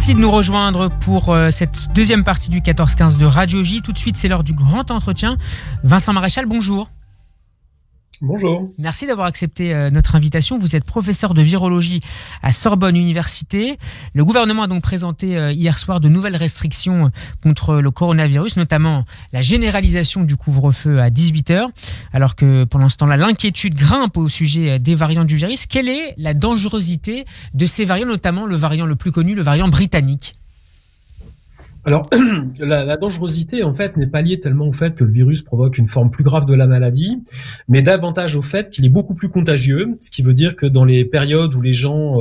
Merci de nous rejoindre pour cette deuxième partie du 14-15 de Radio J. Tout de suite, c'est l'heure du grand entretien. Vincent Maréchal, bonjour. Bonjour. Merci d'avoir accepté notre invitation. Vous êtes professeur de virologie à Sorbonne Université. Le gouvernement a donc présenté hier soir de nouvelles restrictions contre le coronavirus, notamment la généralisation du couvre-feu à 18h. Alors que pendant ce temps-là, l'inquiétude grimpe au sujet des variants du virus. Quelle est la dangerosité de ces variants, notamment le variant le plus connu, le variant britannique ? Alors, la dangerosité, en fait, n'est pas liée tellement au fait que le virus provoque une forme plus grave de la maladie, mais davantage au fait qu'il est beaucoup plus contagieux, ce qui veut dire que dans les périodes où les gens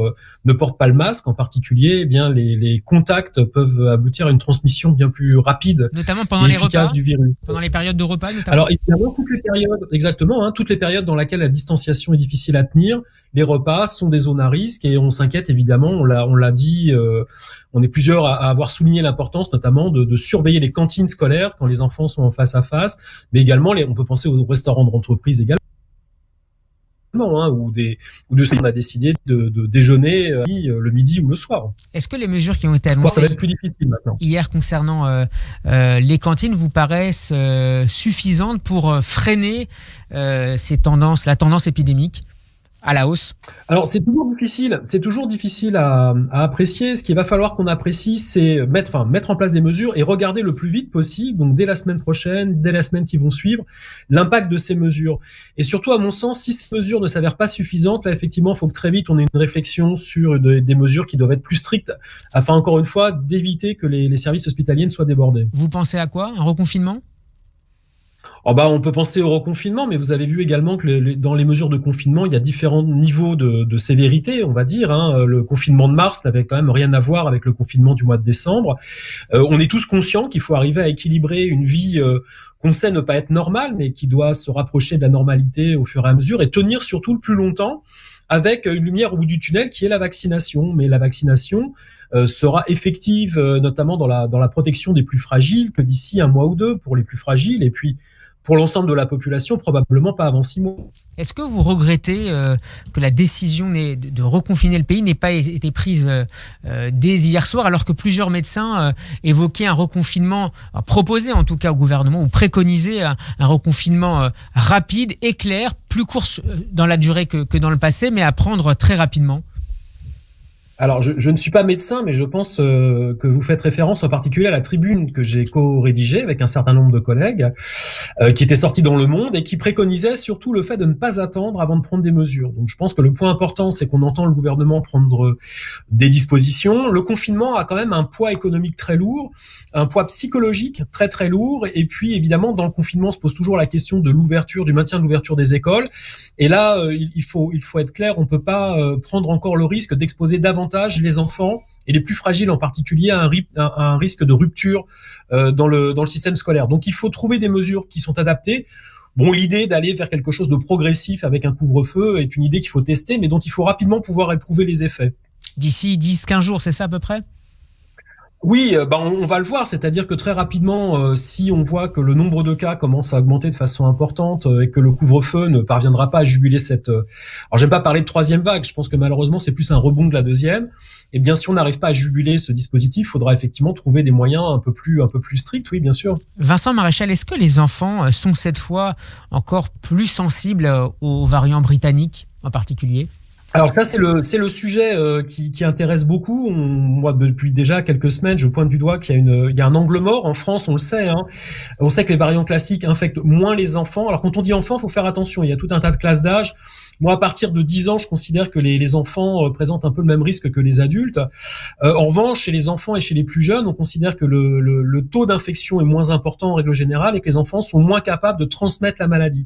ne portent pas le masque, en particulier, eh bien, les contacts peuvent aboutir à une transmission bien plus rapide, notamment pendant et les efficace repas, du virus. Pendant les périodes de repas, notamment. Alors, évidemment, toutes les périodes, exactement, toutes les périodes dans lesquelles la distanciation est difficile à tenir, les repas sont des zones à risque et on s'inquiète évidemment, on l'a dit, on est plusieurs à avoir souligné l'importance notamment de surveiller les cantines scolaires quand les enfants sont en face à face, mais également on peut penser aux restaurants d'entreprise également, où on a décidé de déjeuner le midi ou le soir. Est-ce que les mesures qui ont été annoncées ça va être plus difficile maintenant. Hier concernant les cantines vous paraissent suffisantes pour freiner la tendance épidémique à la hausse? Alors c'est toujours difficile à apprécier. Ce qu'il va falloir qu'on apprécie, c'est mettre en place des mesures et regarder le plus vite possible, donc dès la semaine prochaine, dès la semaine qui vont suivre, l'impact de ces mesures. Et surtout, à mon sens, si ces mesures ne s'avèrent pas suffisantes, là effectivement, il faut que très vite on ait une réflexion sur des mesures qui doivent être plus strictes, afin encore une fois d'éviter que les services hospitaliers ne soient débordés. Vous pensez à quoi? Un reconfinement? On peut penser au reconfinement, mais vous avez vu également que dans les mesures de confinement, il y a différents niveaux de sévérité, on va dire. Le confinement de mars n'avait quand même rien à voir avec le confinement du mois de décembre. On est tous conscients qu'il faut arriver à équilibrer une vie qu'on sait ne pas être normale, mais qui doit se rapprocher de la normalité au fur et à mesure et tenir surtout le plus longtemps avec une lumière au bout du tunnel qui est la vaccination. Mais la vaccination sera effective notamment dans la protection des plus fragiles que d'ici 1 mois ou 2 pour les plus fragiles, et puis pour l'ensemble de la population, probablement pas avant 6 mois. Est-ce que vous regrettez que la décision de reconfiner le pays n'ait pas été prise dès hier soir, alors que plusieurs médecins évoquaient un reconfinement, proposé en tout cas au gouvernement, ou préconisé un reconfinement rapide et clair, plus court dans la durée que dans le passé, mais à prendre très rapidement? Alors, je ne suis pas médecin, mais je pense que vous faites référence en particulier à la tribune que j'ai co-rédigée avec un certain nombre de collègues, qui était sortie dans Le Monde et qui préconisait surtout le fait de ne pas attendre avant de prendre des mesures. Donc, je pense que le point important, c'est qu'on entend le gouvernement prendre des dispositions. Le confinement a quand même un poids économique très lourd, un poids psychologique très très lourd, et puis évidemment, dans le confinement, se pose toujours la question de du maintien de l'ouverture des écoles. Et là, il faut être clair, on peut pas prendre encore le risque d'exposer davantage les enfants et les plus fragiles en particulier à un risque de rupture dans le système scolaire. Donc il faut trouver des mesures qui sont adaptées. Bon, l'idée d'aller vers quelque chose de progressif avec un couvre-feu est une idée qu'il faut tester, mais dont il faut rapidement pouvoir éprouver les effets. D'ici 10-15 jours, c'est ça à peu près ? Oui, on va le voir, c'est-à-dire que très rapidement, si on voit que le nombre de cas commence à augmenter de façon importante et que le couvre-feu ne parviendra pas à juguler alors j'aime pas parler de 3e vague, je pense que malheureusement c'est plus un rebond de la 2e, et bien si on n'arrive pas à juguler ce dispositif, il faudra effectivement trouver des moyens un peu plus stricts, oui bien sûr. Vincent Maréchal, est-ce que les enfants sont cette fois encore plus sensibles aux variants britanniques en particulier ? Alors ça c'est le sujet qui intéresse beaucoup. Moi depuis déjà quelques semaines je pointe du doigt qu'il y a un angle mort en France, on le sait. On sait que les variants classiques infectent moins les enfants. Alors quand on dit enfants, faut faire attention. Il y a tout un tas de classes d'âge. Moi à partir de 10 ans, je considère que les enfants présentent un peu le même risque que les adultes. En revanche, chez les enfants et chez les plus jeunes, on considère que le taux d'infection est moins important en règle générale et que les enfants sont moins capables de transmettre la maladie.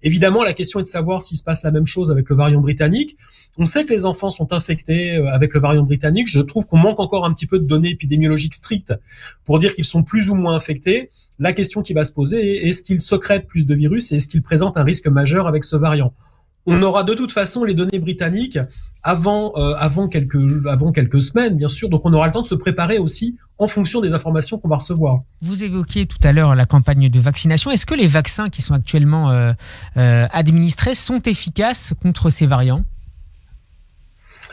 Évidemment, la question est de savoir s'il se passe la même chose avec le variant britannique. On sait que les enfants sont infectés avec le variant britannique. Je trouve qu'on manque encore un petit peu de données épidémiologiques strictes pour dire qu'ils sont plus ou moins infectés. La question qui va se poser est, est-ce qu'ils sécrètent plus de virus et est-ce qu'ils présentent un risque majeur avec ce variant ? On aura de toute façon les données britanniques avant quelques semaines, bien sûr. Donc, on aura le temps de se préparer aussi en fonction des informations qu'on va recevoir. Vous évoquiez tout à l'heure la campagne de vaccination. Est-ce que les vaccins qui sont actuellement administrés sont efficaces contre ces variants ?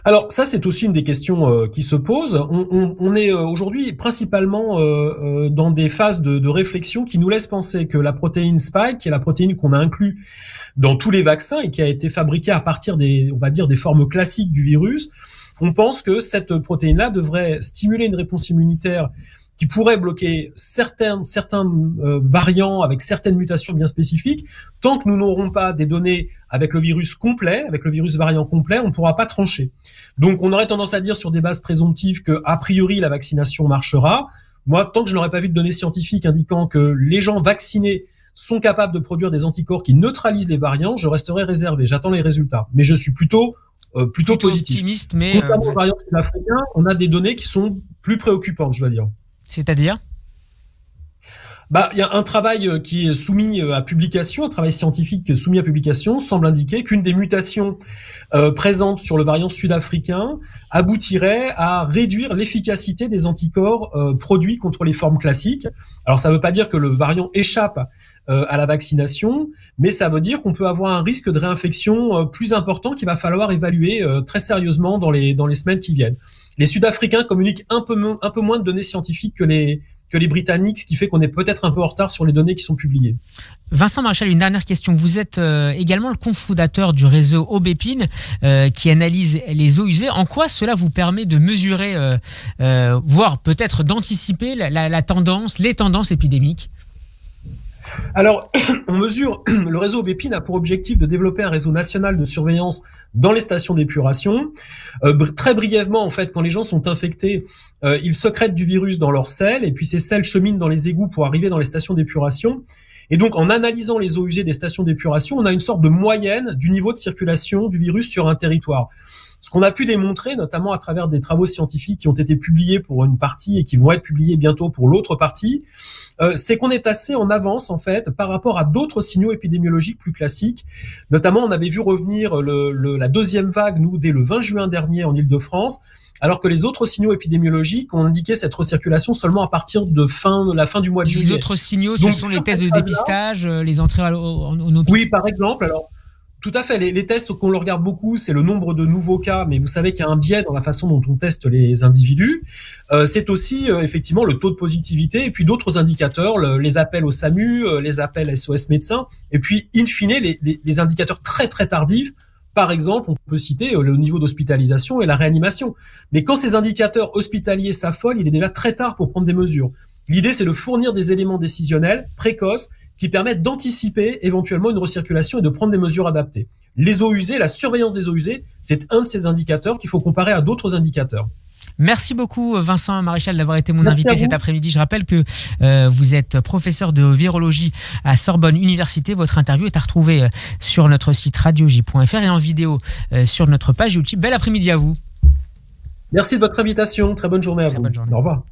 Alors ça, c'est aussi une des questions qui se posent. On est aujourd'hui principalement dans des phases de réflexion qui nous laissent penser que la protéine Spike, qui est la protéine qu'on a inclus dans tous les vaccins et qui a été fabriquée à partir on va dire, des formes classiques du virus, on pense que cette protéine-là devrait stimuler une réponse immunitaire qui pourrait bloquer certains variants avec certaines mutations bien spécifiques. Tant que nous n'aurons pas des données avec le virus complet, avec le virus variant complet, on ne pourra pas trancher. Donc on aurait tendance à dire sur des bases présomptives que a priori la vaccination marchera. Moi, tant que je n'aurais pas vu de données scientifiques indiquant que les gens vaccinés sont capables de produire des anticorps qui neutralisent les variants, je resterai réservé. J'attends les résultats. Mais je suis plutôt positif. Optimiste, mais concernant le variant sud-africain, on a des données qui sont plus préoccupantes, je dois dire. C'est-à-dire ? Il y a un travail qui est soumis à publication, un travail scientifique qui est soumis à publication, semble indiquer qu'une des mutations présentes sur le variant sud-africain aboutirait à réduire l'efficacité des anticorps produits contre les formes classiques. Alors ça ne veut pas dire que le variant échappe à la vaccination, mais ça veut dire qu'on peut avoir un risque de réinfection plus important qu'il va falloir évaluer très sérieusement dans les semaines qui viennent. Les Sud-Africains communiquent un peu moins de données scientifiques que les Britanniques, ce qui fait qu'on est peut-être un peu en retard sur les données qui sont publiées. Vincent Maréchal, une dernière question. Vous êtes également le cofondateur du réseau Aubépine qui analyse les eaux usées. En quoi cela vous permet de mesurer, voire peut-être d'anticiper les tendances épidémiques ? Alors, on mesure, le réseau Aubépine a pour objectif de développer un réseau national de surveillance dans les stations d'épuration. Très brièvement, en fait, quand les gens sont infectés, ils sécrètent du virus dans leurs selles, et puis ces selles cheminent dans les égouts pour arriver dans les stations d'épuration. Et donc, en analysant les eaux usées des stations d'épuration, on a une sorte de moyenne du niveau de circulation du virus sur un territoire. Ce qu'on a pu démontrer, notamment à travers des travaux scientifiques qui ont été publiés pour une partie et qui vont être publiés bientôt pour l'autre partie, c'est qu'on est assez en avance, en fait, par rapport à d'autres signaux épidémiologiques plus classiques. Notamment, on avait vu revenir la deuxième vague, nous, dès le 20 juin dernier en Île-de-France, alors que les autres signaux épidémiologiques ont indiqué cette recirculation seulement à partir de la fin du mois de juillet. Les autres signaux, ce sont les tests de dépistage, les entrées en hôpital. Oui, par exemple. Alors, tout à fait. Les tests qu'on le regarde beaucoup, c'est le nombre de nouveaux cas, mais vous savez qu'il y a un biais dans la façon dont on teste les individus. C'est aussi effectivement le taux de positivité et puis d'autres indicateurs, les appels au SAMU, les appels SOS médecins, et puis in fine les indicateurs très très tardifs. Par exemple, on peut citer le niveau d'hospitalisation et la réanimation. Mais quand ces indicateurs hospitaliers s'affolent, il est déjà très tard pour prendre des mesures. L'idée, c'est de fournir des éléments décisionnels précoces qui permettent d'anticiper éventuellement une recirculation et de prendre des mesures adaptées. Les eaux usées, la surveillance des eaux usées, c'est un de ces indicateurs qu'il faut comparer à d'autres indicateurs. Merci beaucoup Vincent Maréchal d'avoir été mon invité cet après-midi. Je rappelle que vous êtes professeur de virologie à Sorbonne Université. Votre interview est à retrouver sur notre site radioj.fr et en vidéo sur notre page YouTube. Bel après-midi à vous. Merci de votre invitation. Très bonne journée à vous. Bonne journée. Au revoir.